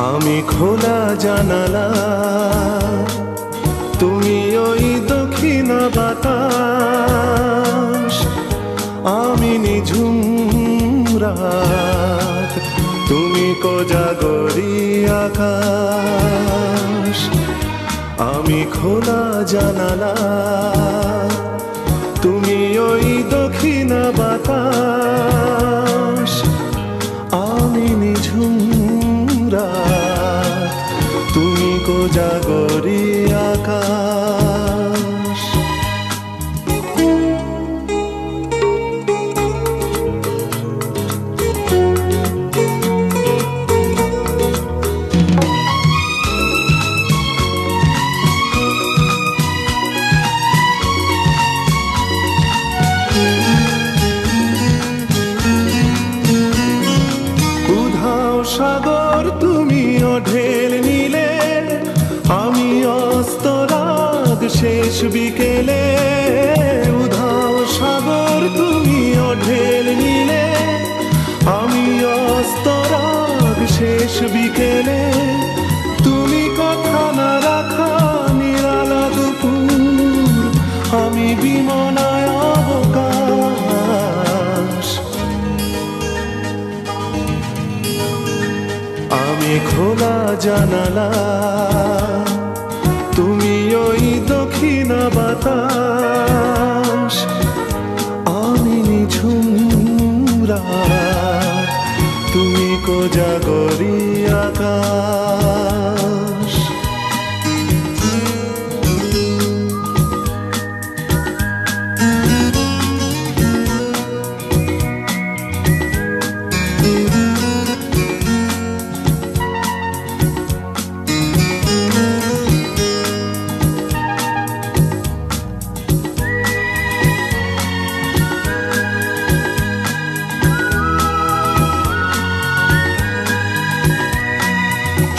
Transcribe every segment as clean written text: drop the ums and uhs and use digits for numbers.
আমি খোলা জানালা, তুমি ওই দক্ষিণা বাতাস, আমি নিঝুম রাত, তুমি কোজাগরি আকাশ। আমি খোলা জানালা, তুমি ওই দক্ষিণা বাতাস, আমি নিঝুম রাত, তুমি কোজাগরি আকাশ। উধাও সাগর তুমি ঢেল নিলে, আমি অস্তরাগ শেষ বিকেলে। উধাও সাগর তুমি ঢেল নিলে, আমি অস্তরাগ শেষ বিকেলে। তুমি কথা না রাখা নিরালা দুপুর, আমি বিমনায় অবকাশ। আমি খোলা জানালা, তুমি ওই দক্ষিণা বাতাস, আমি নিঝুম রাত, তুমি কোজাগরি আকাশ।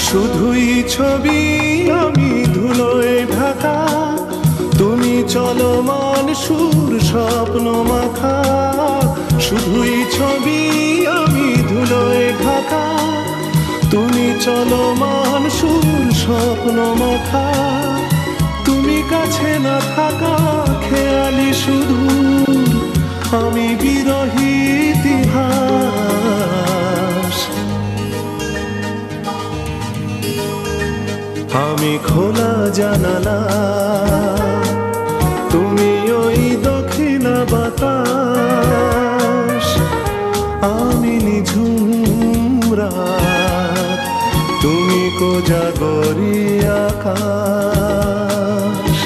শুধুই ছবি আমি ধুলোয় ঢাকা, তুমি চলমান সুর স্বপ্ন মাখা। শুধুই ছবি আমি ধুলোয় ঢাকা, তুমি চলমান সুর স্বপ্ন মাখা। তুমি কাছে না থাকা খেয়ালি সুদূর, আমি বিরহী ইতিহাস। আমি খোলা জানালা, তুমি ওই দক্ষিণা বাতাস, আমি নিঝুম রাত, তুমি কোজাগরি আকাশ।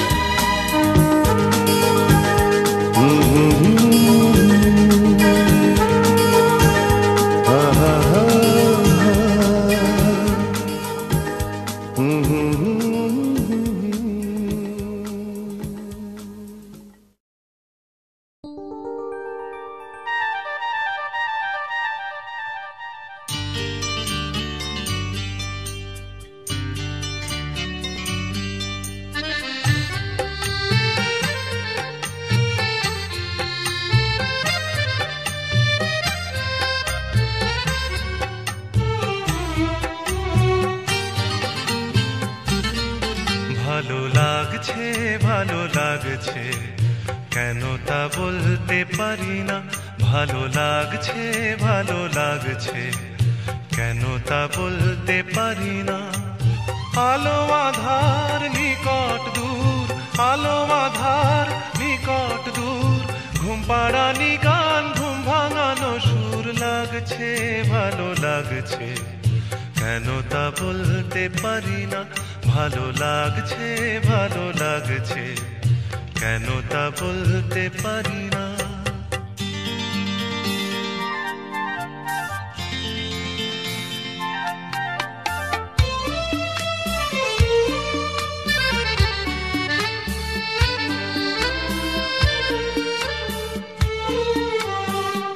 ভালো লাগছে ভালো লাগছে, কেন তা বলতে পারি না। ভালো লাগছে ভালো লাগছে, কেন তা বলতে পারি না। আলো আধার নিকট দূর, আলো আধার নিকট দূর, ঘুম পাড়ানি গান ঘুম ভাঙানো সুর। লাগছে ভালো লাগছে, কেন তা বলতে পারি না। ভালো লাগছে ভালো লাগছে, কেন তা বলতে পারি না।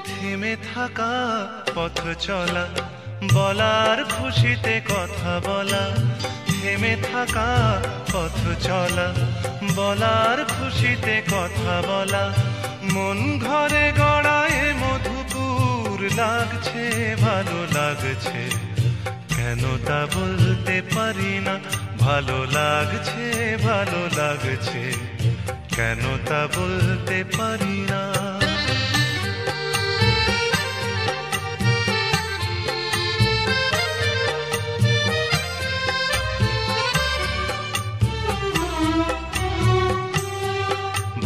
থেমে থাকা পথ চলা, বলার খুশিতে কথা বলা, থেমে থাকা পথ চলা, বলার খুশিতে কথা বলা, মন ঘরে গড়ায় মধুপুর লাগছে, ভালো লাগছে, কেন তা বলতে পারি না। ভালো লাগছে, ভালো লাগছে, কেন তা বলতে পারি না।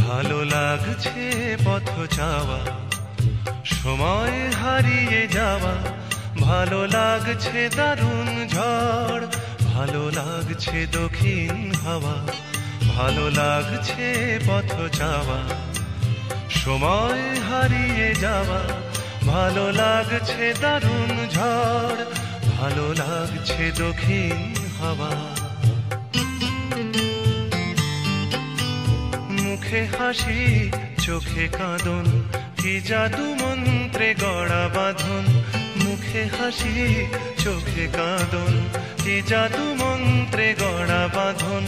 ভালো লাগছে পথ যাওয়া, সময় হারিয়ে যাওয়া, ভালো লাগছে দারুণ ঝড়, ভালো লাগছে দক্ষিণ হাওয়া, ভালো লাগছে পথ যাওয়া, সময় হারিয়ে যাওয়া, ভালো লাগছে দারুণ ঝড়, ভালো লাগছে দক্ষিণ হাওয়া। মুখে হাসি চোখে কাঁদন, কি জাদু মন্ত্রে গড়া বাঁধন, মুখে হাসি চোখে কাঁদন, কি জাদু মন্ত্রে গড়া বাঁধন,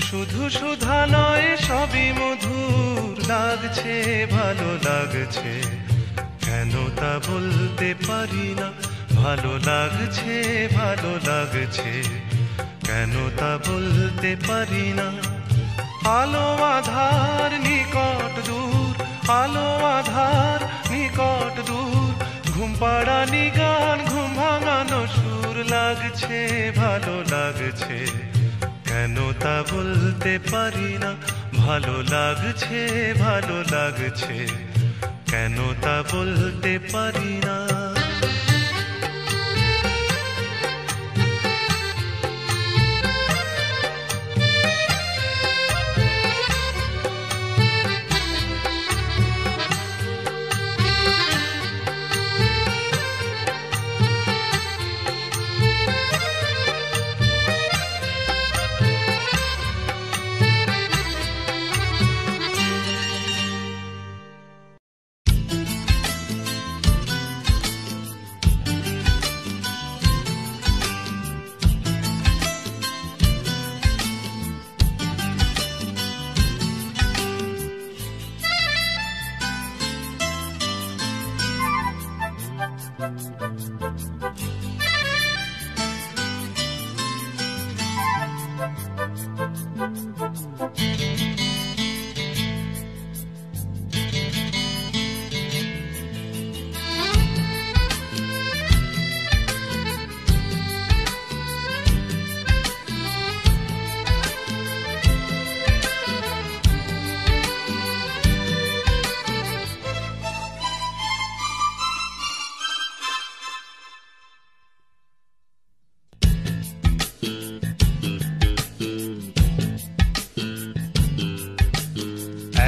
শুধু সুধা নয় সবই মধুর লাগছে, ভালো লাগছে, কেন তা বলতে পারি না। ভালো লাগছে, ভালো লাগছে, কেন তা বলতে পারি না। আলো আধার নিকট দূর, আলো আধার নিকট দূর, ঘুম পাড়ানি গান ঘুম ভাঙানো সুর লাগছে, ভালো লাগছে, কেন তা বলতে পারি না। ভালো লাগছে, ভালো লাগছে, কেন তা বলতে পারি না।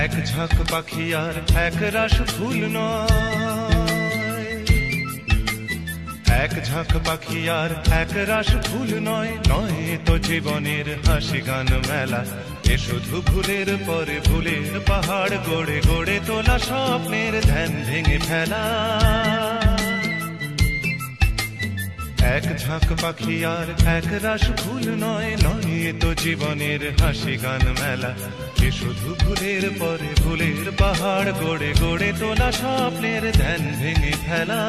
এক ঝাঁক পাখি আর এক রাশ ফুল নয়, এক ঝাঁক পাখি আর এক রাশ ফুল নয়, নয় তো জীবনের হাসি গান মেলা। এ শুধু ভুলের পরে ভুলের পাহাড় গড়ে গড়ে তোলা স্বপ্নের ধ্যান ভেঙে ফেলা। এক ঝাঁক পাখি আর এক রাশ ফুল নয়, নয় তো জীবনের হাসি গান মেলা। এ শুধু ভুলের পরে ভুলের পাহাড় গড়ে গড়ে তোলা স্বপ্নের ধ্যান ভেঙে ফেলা।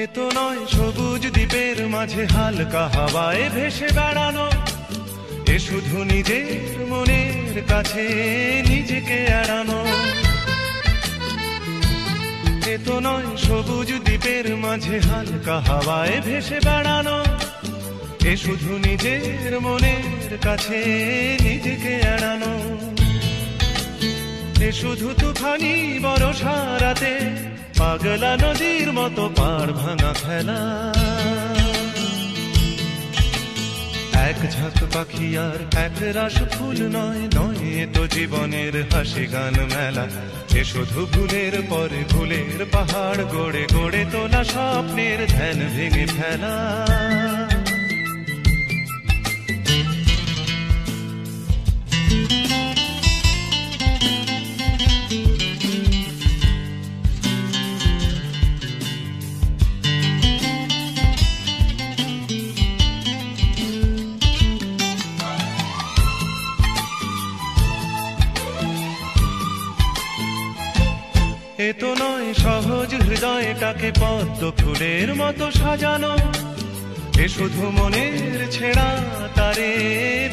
এ তো নয় সবুজ দ্বীপের মাঝে হালকা হাওয়ায় ভেসে বেড়ানো, এ শুধু নিজের মনের কাছে নিজেকে এড়ানো। তো নয় সবুজ দ্বীপের মাঝে হালকা হাওয়ায় ভেসে বেড়ানো, এ শুধু নিজের মনের কাছে নিজেকে এড়ানো, এ শুধু তুফানি বর্ষা রাতে পাগলা নদীর মতো পাড় ভাঙা খেলা। এক ঝাঁক পাখি আর এক রাশ ফুল নয়, নয় এ তো জীবনের হাসি গান মেলা, এ শুধু ভুলের পরে ভুলের পাহাড় গড়ে গড়ে তোলা স্বপ্নের ধ্যান ভেঙে ফেলা। এ তো নয় সহজ হৃদয়টাকে পদ্ম ফুলের মতো সাজানো, এ শুধু মনের ছেঁড়া তারে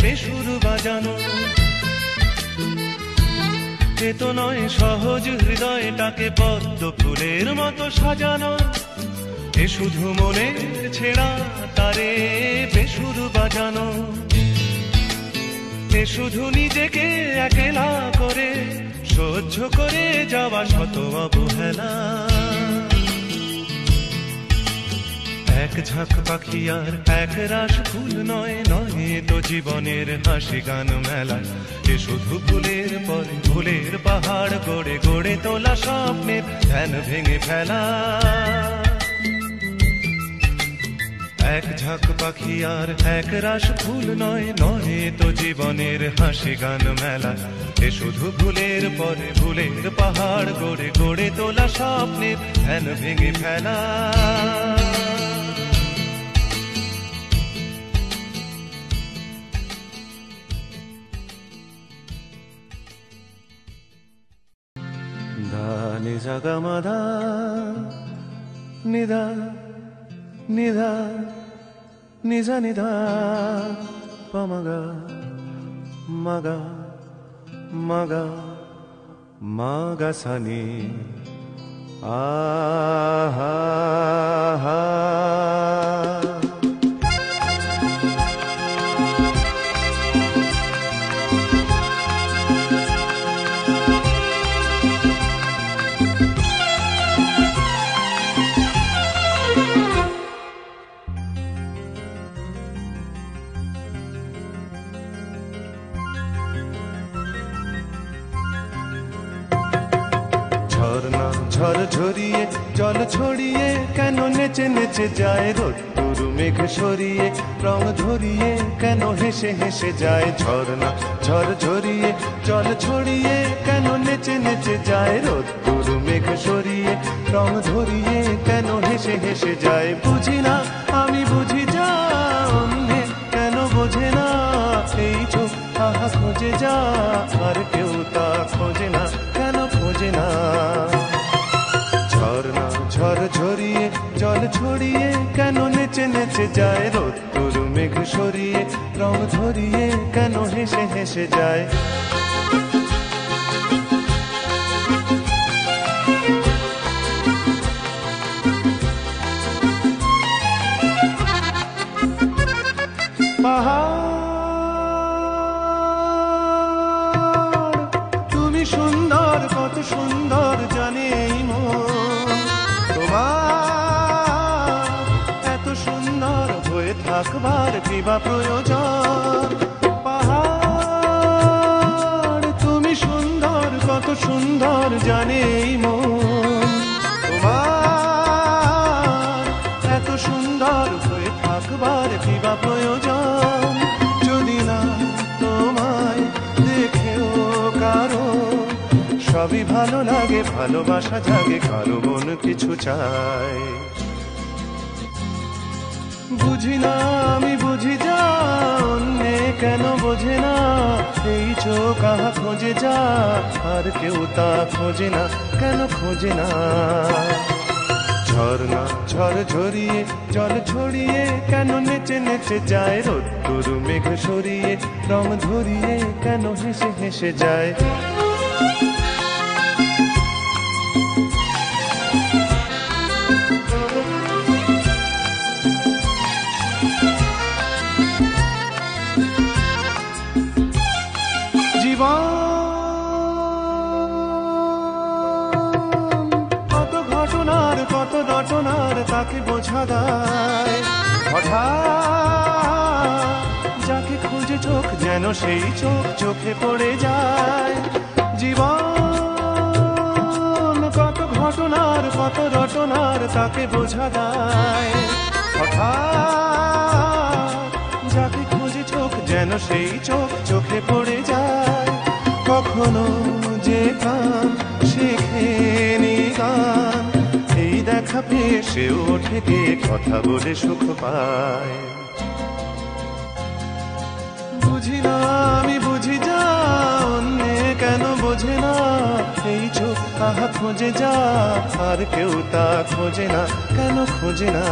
বেসুর বাজানো। এ তো নয় সহজ হৃদয়টাকে পদ্ম ফুলের মতো সাজানো, এ শুধু মনের ছেঁড়া তারে বেসুর বাজানো, এ শুধু নিজেকে একলা করে সহ্য করে যাওয়া শত অবহেলা। এক ঝাঁক পাখি আর এক রাশ ফুল নয়, নয় তো জীবনের হাসি গান মেলা, এ শুধু ফুলের পরে ফুলের পাহাড় গড়ে গড়ে তোলা স্বপ্নের ধ্যান ভেঙে ফেলা। এক ঝাঁক পাখি আর এক রাশ ফুল নয়, নয় তো জীবনের হাসি গান মেলা, এ শুধু ভুলের পরে ভুলের পাহাড় গড়ে গড়ে তোলা স্বপ্নের ধ্যান ভেঙে ফেলা। ধানি জাগা মাধা নিধা নিধা নিজা নিধা পমগা মগা মগা মগা সানি আহা হা। ঝর্ণা ঝড় ঝরিয়ে জল ছড়িয়ে কেন নেচে নেচে যায়, রোদ্দুর মেঘ সরিয়ে রং ধরিয়ে কেন হেসে হেসে যায়। ঝর্ণা ঝড় ঝরিয়ে জল ছড়িয়ে কেন নেচে নেচে যায়, রোদ্দুর মেঘ সরিয়ে রং ধরিয়ে কেন হেসে হেসে যায়। বুঝি না আমি বুঝি যা অন্যে কেন বোঝে না, এই চোখ আহা খোঁজে যা আর কেউ তা খোঁজে না, কেন খোঁজে না। ঝর্ণা ঝড় ঝরিয়ে জল ছড়িয়ে কেন নেচে নেচে যায়, রোদ্দুর মেঘ সরিয়ে রং ধরিয়ে কেন হেসে হেসে যায়। পাহাড় তুমি সুন্দর, কত সুন্দর জানে এই মন, তোমার এত সুন্দর হয়ে থাকবার কিবা প্রয়োজন। পাহাড় তুমি সুন্দর, কত সুন্দর জানে এই মন, তোমার এত সুন্দর হয়ে থাকবার কিবা প্রয়োজন। যদি না তোমায় দেখেও কারো সবই ভালো লাগে, ভালোবাসা জাগে, কারো মন কিছু চায়। বুঝি না আমি বুঝি যা অন্যে কেন বোঝে না, এই চোখ আহা খোঁজে যা আর কেউ তা খোঁজে না, কেন খোঁজে না। ঝর্ণা ঝড় ঝরিয়ে জল ছড়িয়ে কেন নেচে নেচে যায়, রোদ্দুর মেঘ সরিয়ে রং ধরিয়ে কেন হেসে হেসে যায়। দায়। হঠাৎ যাকে খুঁজে চোখ যেন সেই চোখ চোখে পড়ে যায়। জীবন কত ঘটনার কত রটনার তাকে বোঝা দায়। হঠাৎ যাকে খুঁজে চোখ যেন সেই চোখ চোখে পড়ে যায়। কখনো যে কান শেখেনি গান, এই দেখা পেয়ে সেও ওঠে গিয়ে কথা বলে সুখ পায়। বুঝি না আমি বুঝি যা অন্যে কেন বোঝে না, এই চোখ তাহা খোঁজে যা আর কেউ তা খোঁজে না, কেন খোঁজে না।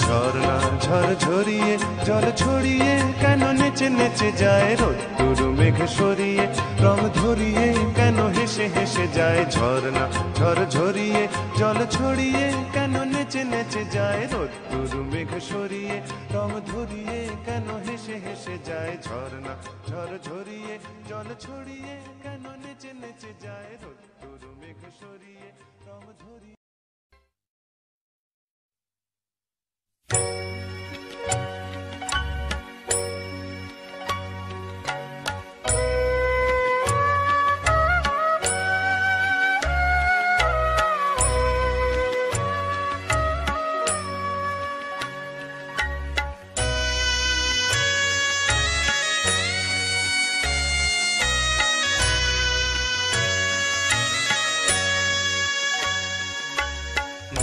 ঝর্ণা ঝড় ঝরিয়ে জল ছড়িয়ে কেন নেচে নেচে যায়, রোদ্দুর মেঘ সরিয়ে রং ধরিয়ে কেন হেসে হেসে যায়। ঝর্ণা ঝড় ঝরিয়ে জল ছড়িয়ে কেন নেচে নেচে যায়, রোদ্দুর মেঘ সরিয়ে রং ধরিয়ে কেন হেসে হেসে যায়। ঝর্ণা ঝড় ঝরিয়ে জল ছড়িয়ে কেন নেচে নেচে যায়, রোদ্দুর মেঘ সরিয়ে রং ধরিয়ে।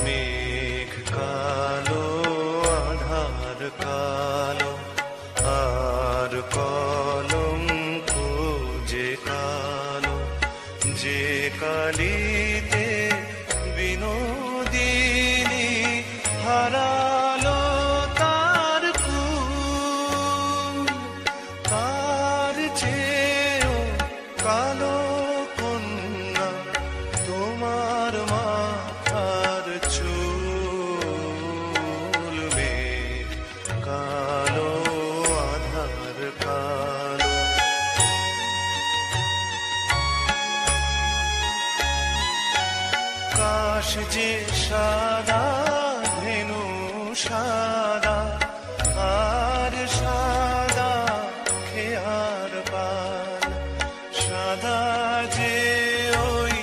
মেঘ কালো আধার কালো আর কলঙ্ক যে কালো, যে কালিতে বিনোদিনী হারালো তার কুল, তার চেয়েও কালো কন্যা তোমার মাথার চুল। মেঘ কালো আধার কালো কাশ যে সাদা ধেনু সাদা আর সাদা খেয়ার পাল, সাদা যে ওই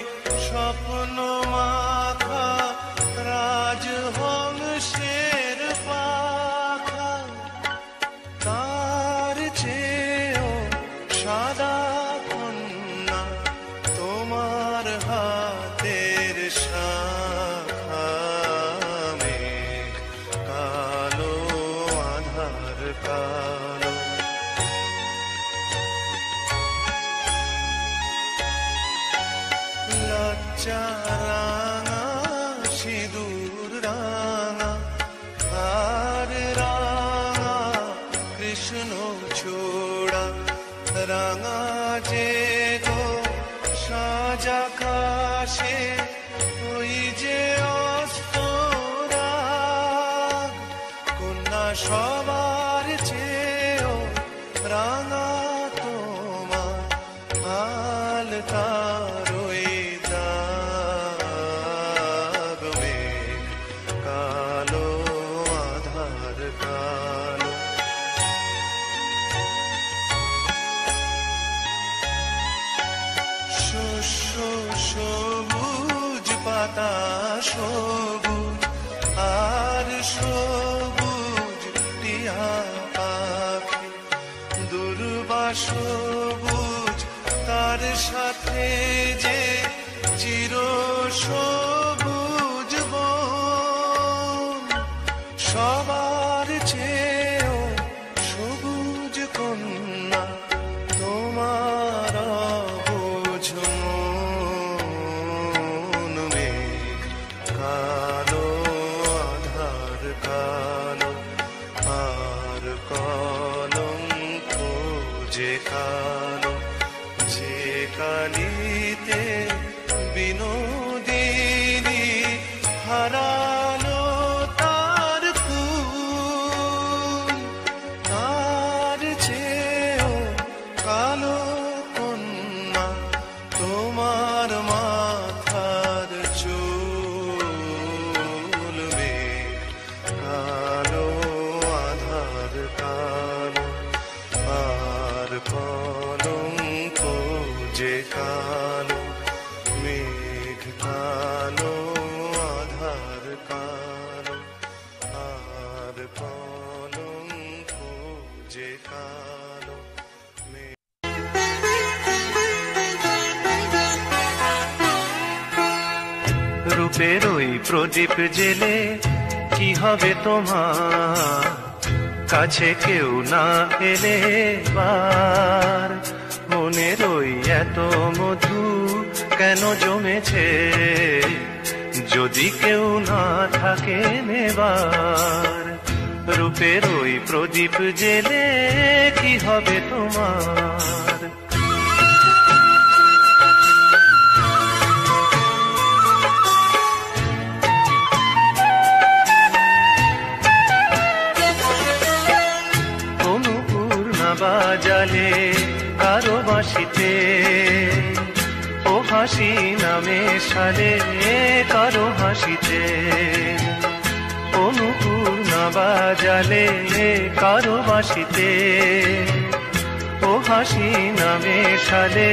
স্বপ্ন মাখা রাজহংসের পাখা, তার চেয়েও সাদা কন্যা তোমার হাতের শাখা। মেঘ কালো আধার কালো লজ্জা রাঙা সিঁদুর রাঙা আর রাঙা কৃষ্ণ ছোড়া, রাঙা যে গো সাজা কাশে ওই যে অস্তরাগ, কন্যা সবার চেয়েও রাঙা তোমার আলতার ওই দাগ। মেঘ কালো আধার কালো শস্য সবুজ পাতা সবুজ আর সবুজ টিয়া পাখি, দুর্বা সবুজ তার সাথে যে চির সবুজ বন, সবার চেয়েও সবুজ কন্যা তোমার অবুঝ মন। মেঘ কালো আধার কালো আর কলঙ্ক যে কালো, যে কালিতে বিনোদিনী হারালো তার কুল, তার চেয়েও কালো কন্যা তোমার মাথার চুল। মেঘ কালো, মেঘ কালো, আধার কালো, আর কলঙ্ক যে কালো। রূপের ওই প্রদীপ জেলে কি হবে তোমার, কাছে কেউ না এলে বার। মনের ওই এত মধু কেন জমেছে, যদি কেউ না থাকে নেবার। রূপের ওই প্রদীপ জেলে কি হবে তোমার। বাজালে কারো বাঁশিতে, ও হাসি নামে সালে কারো হাসিতে। অনুপুর না বাজালে কারো বাঁশিতে, ও হাসি নামে সালে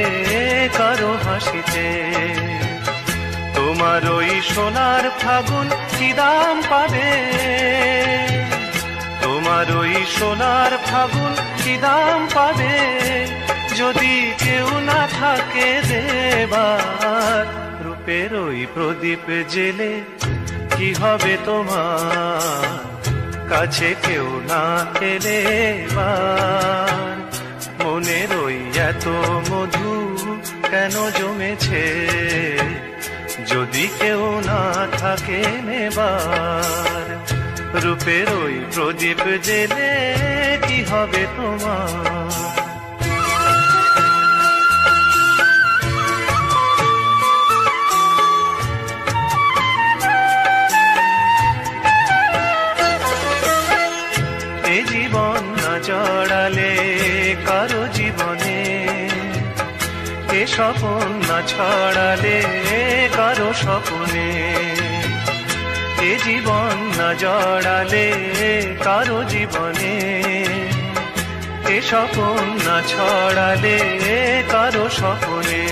কারো হাসিতে। তোমার ওই সোনার ফাগুন কি দাম পাবে, তোমার ওই সোনার ফাগুন কি দাম পাবে, যদি কেউ না থাকে দেবার। রূপের ওই প্রদীপ জেলে কি হবে তোমার, কাছে কেউ না এলে বার। মনের ওই এত মধু কেন জমেছে, যদি কেউ না থাকে নেবার। রূপের ওই প্রদীপ জেলে কি হবে তোমার। এ জীবন না জড়ালে কারো জীবনে, এ স্বপন না ছড়ালে কারো স্বপনে। এ জীবন না জড়ালে কারো জীবনে, এ স্বপন না ছড়ালে কারো স্বপনে।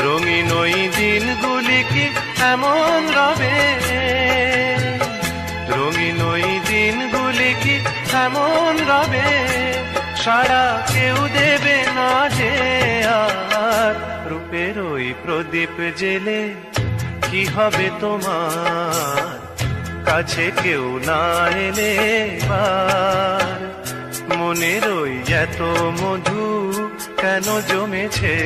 রঙিন ওই দিনগুলি কি এমন রবে, রঙিন ওই দিনগুলি কি এমন রবে, সারা কেউ দেবে না যে আর। রূপের ওই প্রদীপ জেলে কি হবে তোমার, কাছে কেউ না এলে বার। মনের ওই এত মধু কেন জমেছে,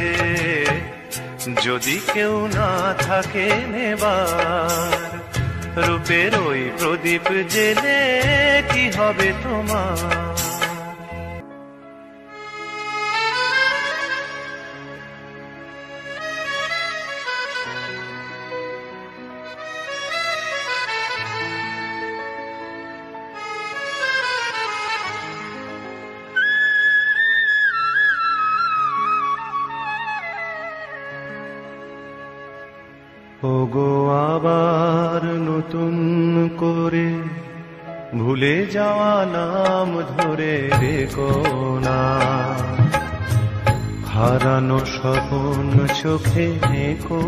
যদি কেউ না থাকে নেবার। রূপের ওই প্রদীপ জেলে কি হবে তোমার। ওগো আবার নতুন করে ভুলে যাওয়া নাম ধরে রেখো না, হারানো স্বপ্ন চোখে দেখো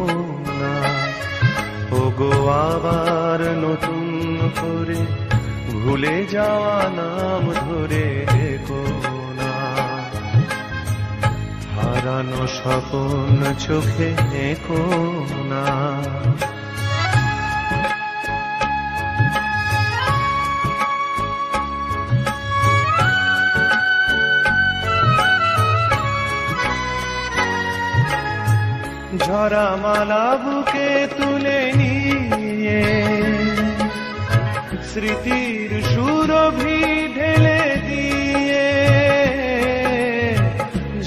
না। ওগো আবার নতুন করে ভুলে যাওয়া নাম ধরে রেখো না, হারানো স্বপ্ন চোখে দেখো না। ঝরা মালা বুকে তুলে নিয়ে স্মৃতির সুরভি ঢেলে দিয়ে,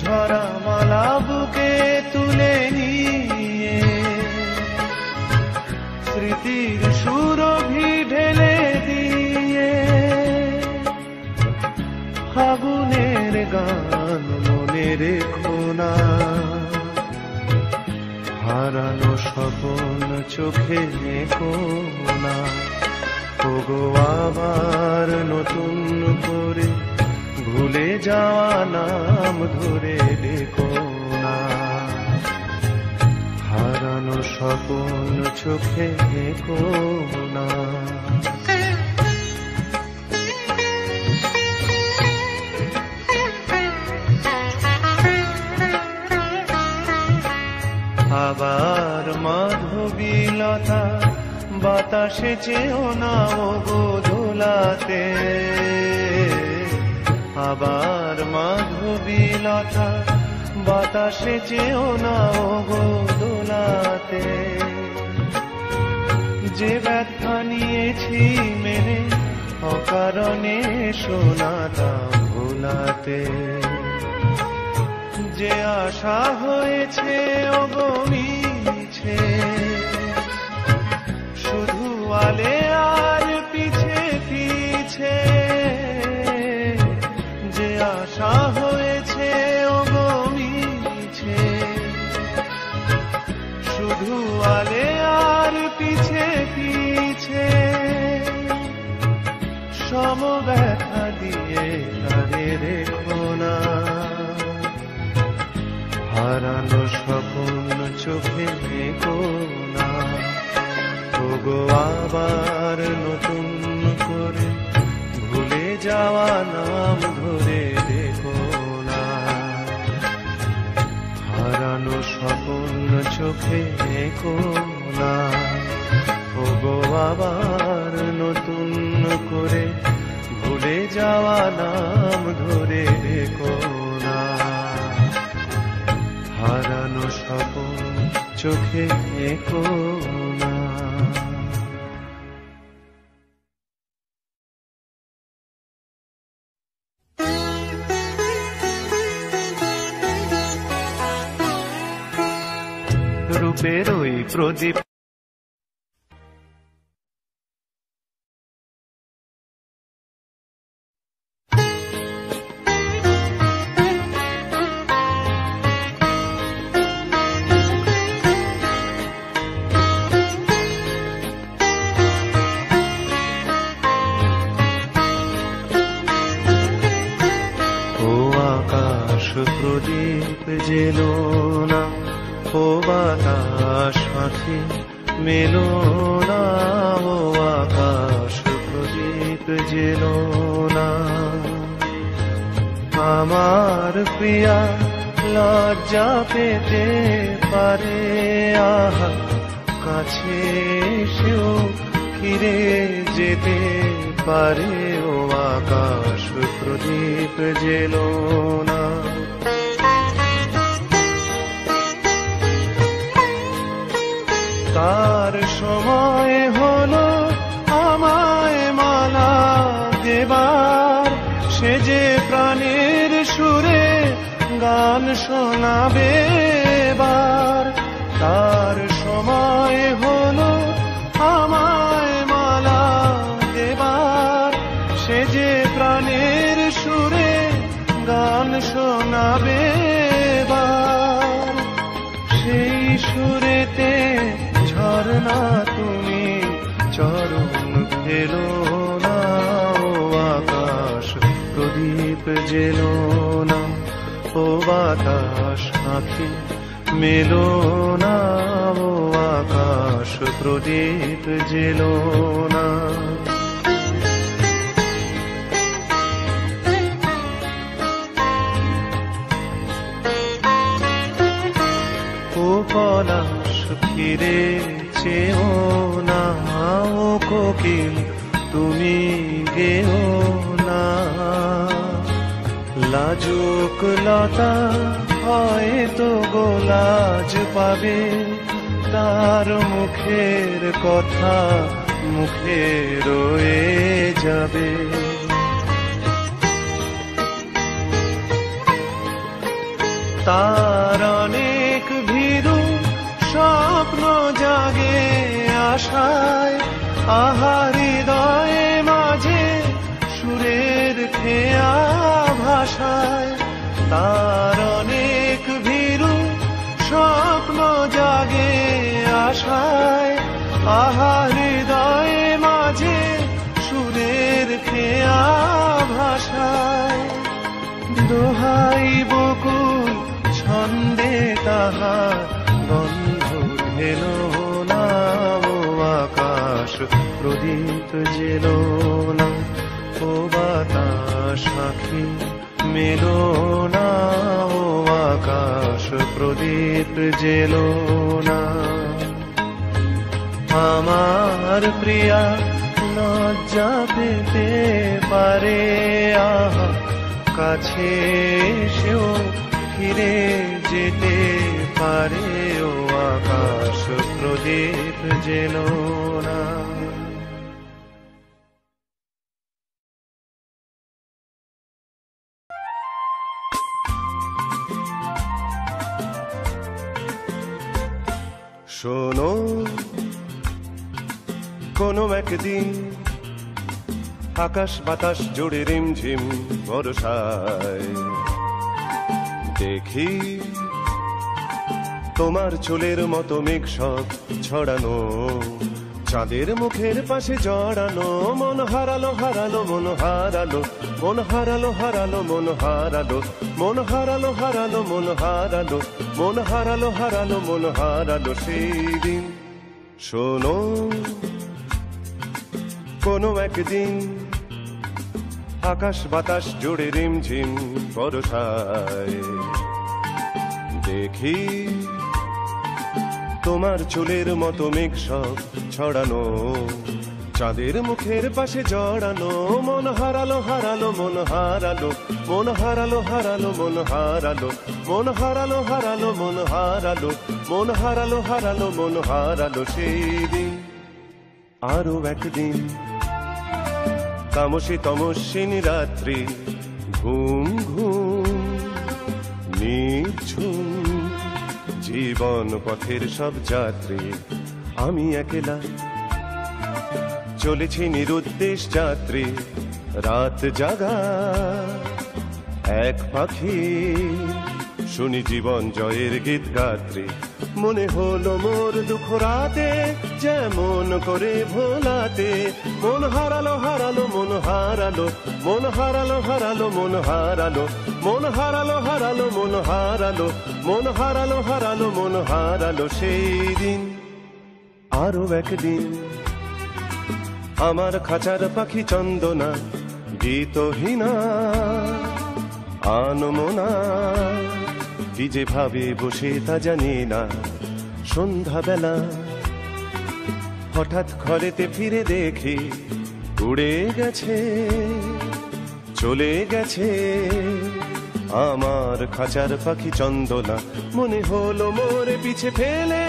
ঝরা মালা বুকে তুলে নিয়ে স্মৃতির সুরভি ঢেলে দিয়ে, ফাগুনের গান মনে রেখো না, হারানো স্বপ্ন চোখে দেখো না। ওগো আবার নতুন করে ভুলে যাওয়া নাম ধরে দেখো না। স্বপন চোখে কোনা। আবার মাধবীলতা বাতাসে চেও না ও গো দোলাতে, আবার মাধবীলতা বাতাসে চেও না ও গো দোলাতে। যে ব্যথা নিয়েছি মেনে অকারণে শোনাটা ভোলাতে, যে আশা হয়েছে ও গো মিছে শুধু আলে আর পিছে পিছে, যে আশা হয়েছে ও গো মিছে শুধু আলে আর পিছে পিছে, সম ব্যথা দিয়ে তারে রেখো না। হারানো স্বপ্ন চোখে কোনা, ওগো আবার নতুন করে ভুলে যাওয়া নাম ধরে দেখো না। হারানো স্বপ্ন চোখে কোনা, ওগো আবার নতুন করে ভুলে যাওয়া নাম ধরে দেখো না। হারানো স্বপ্ন চোখে কোনা। রূপের ওই প্রদীপ প্রদীপ জেলো না, ও বাতাস পাখি মেলো না, ও আকাশ প্রদীপ জেলো না। আমার প্রিয়া লজ্জা পেতে পারে, আহা কাছে এসেও ফিরে যেতে পারে, ও আকাশ প্রদীপ জেলো না। তার সময় হলো আমায় মালা দেবার, সে যে প্রাণের সুরে গান শোনাবে এবার। তার সময় হলো আমায় মালা দেবার, সে যে প্রাণের সুরে গান শোনাবে এবার। সেই সুরেতে ঝরনা তুমি চরণ ফেলো না, ও আকাশ প্রদীপ জেলো না, ও বাতাস আঁখি মেলো না, ও আকাশ প্রদীপ জেলো না। ও পলাশ ফিরে চেও না, ও কোকিল তুমি গেও না। লাজুক লতা হয়তো গোলাজ পাবে, তার মুখের কথা মুখে রয়ে যাবে। তার অনেক ভীরু স্বপ্ন জাগে আশায়, আহা হৃদয়ে মাঝে সুরের খেয়া ভাষায়। তার অনেক ভীরু স্বপ্ন জাগে আশায়, আহা হৃদয়ে মাঝে সুরের খেয়া ভাষায়। দোহাই বকুল ছন্দে তাহার গন্ধ ঢেলো প্রদীপ জেলো না, ও বাতাস আঁখি মেলো না, ও আকাশ প্রদীপ জেলো না। আমার প্রিয়া লজ্জা পেতে পারে, আহা কাছে সেও ফিরে যেতে পারে, ও আকাশ প্রদীপ জেলো না। শোনো, কোনো একদিন আকাশ বাতাস জুড়ে রিমঝিম বর্ষায় দেখি তোমার চুলের মতো মেঘ সব ছড়ানো, চাঁদের মুখের পাশে জড়ানো। মন হারালো হারালো মন হারালো, মন হারালো হারালো মন হারালো, মন হারালো হারালো মন হারালো, মন হারালো হারালো মন হারালো সেই দিন। শোনো, কোনো একদিন আকাশ বাতাস জুড়ে রিমঝিম বর্ষায় দেখি তোমার চুলের মতো মেঘ সব ছড়ানো, চাঁদের মুখের পাশে জড়ানো। মন হারালো হারালো মন হারালো, মন হারালো হারালো মন হারালো, মন হারালো হারালো মন হারালো, মন হারালো হারালো মন হারালো সেই দিন। আরো একদিন তামসী তমস্বিনী রাত্রি, ঘুম ঘুম নিঝুম জীবন পথের সব যাত্রী, আমি একলা চলেছি নিরুদ্দেশ যাত্রী। রাত জাগা এক পাখি, শুনি জীবন জয়ের গীত গাত্রী। মনে হলো মোর দুঃখ রাতে যেমন করে ভোলাতে, মন হারালো হারালো মন হারালো, মন হারালো হারালো মন হারালো, মন হারালো হারালো মন হারালো, মন হারালো হারালো মন হারালো সেই দিন। আরো একদিন আমার খাঁচার পাখি চন্দনা গীতহীনা আনমনা, কি যে ভাবে বসে তা জানি না। সন্ধ্যাবেলা হঠাৎ ঘরেতে ফিরে দেখি উড়ে গেছে চলে গেছে আমার খাঁচার পাখি চন্দনা। মনে হলো মোরে পিছে ফেলে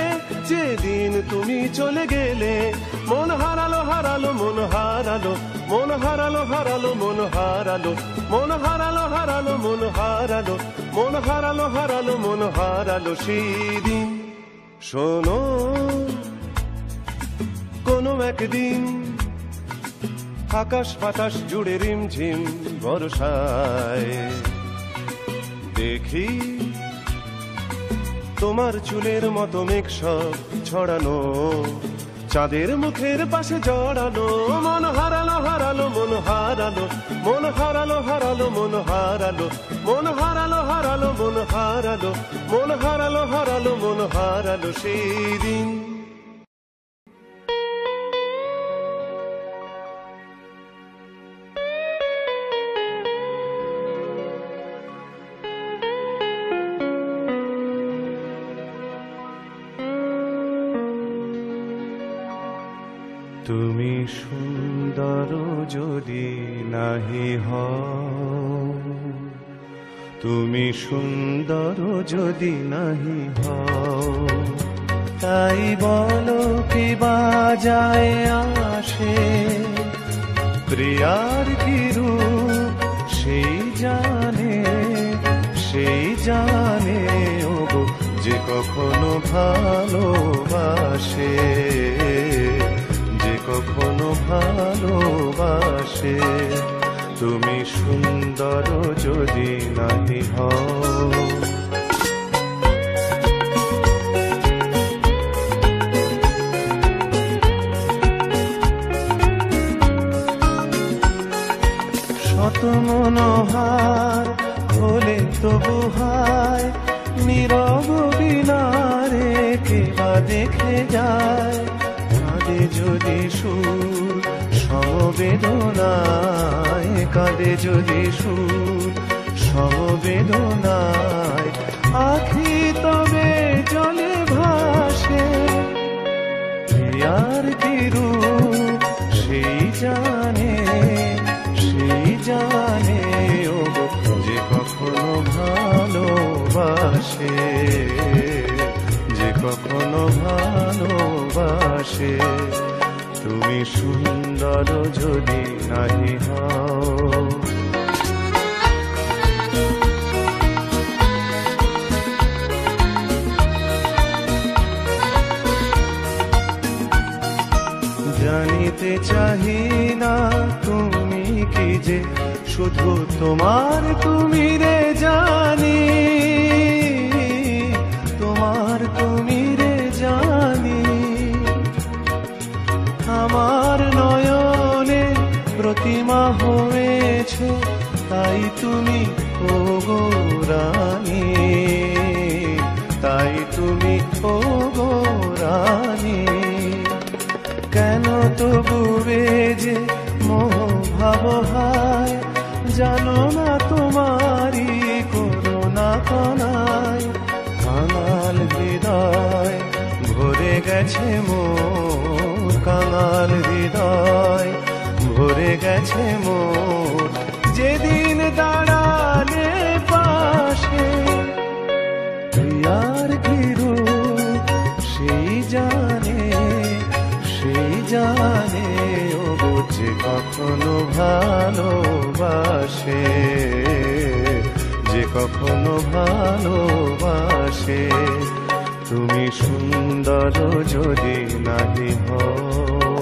যেদিন তুমি চলে গেলে, মন হারালো হারালো মন হারালো, মন হারালো হারালো মন হারালো, মন হারালো হারালো মন হারালো, মন হারালো হারালো মন হারালো সেই দিন। শোনো, কোনো একদিন আকাশ বাতাস জুড়ে রিমঝিম বর্ষায় দেখি তোমার চুলের মতো মেঘ সব ছড়ানো, চাঁদের মুখের পাশে জড়ানো। মন হারালো হারালো মন হারালো, মন হারালো হারালো মন হারালো, মন হারালো হারালো মন হারালো, মন হারালো হারালো মন হারালো সেই দিন। তুমি সুন্দর যদি নাহি হও, তুমি সুন্দর যদি নাহি হও, তাই বলো কি বাজায় আসে, প্রিয়ার কি রূপ সেই জানে ওগো যে কখনো ভালোবাসে, যে কখনো ভালোবাসে। তুমি সুন্দর যদি নাহি হও। শত মনোহার হলে তবু হায়, নীরব বিনারে কেবা দেখে যায়, যদি সুর সমবেদনায়, কাঁদে যদি সুর সমবেদনায়, আখি তবে জলে ভাসে। আর কি রূপ সেই জানে, সেই জানে ও যে কখনো ভালোবাসে, যে কখনো ভালোবাসে। তুমি সুন্দর যদি নাহি হও, জানিতে চাহি না তুমি কি যে শুধু তোমার তুমি রে জানি, তোমার তুমি রে জানি। আমার নয়নে প্রতিমা হয়েছ, তাই তুমি ও গো রানী, তাই তুমি ও গো রানী। কেন তবু যে মোহ ভাব হায়, জানো না তোমারি করুণা কনায়। কাঙাল হৃদয় ভরে গেছে মোর, কাঙাল হৃদয় ভরে গেছে মোর। যেদিন দাঁড়ালে পাশে, তুই আর কি রূপ সেই জানে, সেই জানে ও যে কখনো ভালোবাসে, যে কখনো ভালোবাসে। তুমি সুন্দর যদি নাহি হও।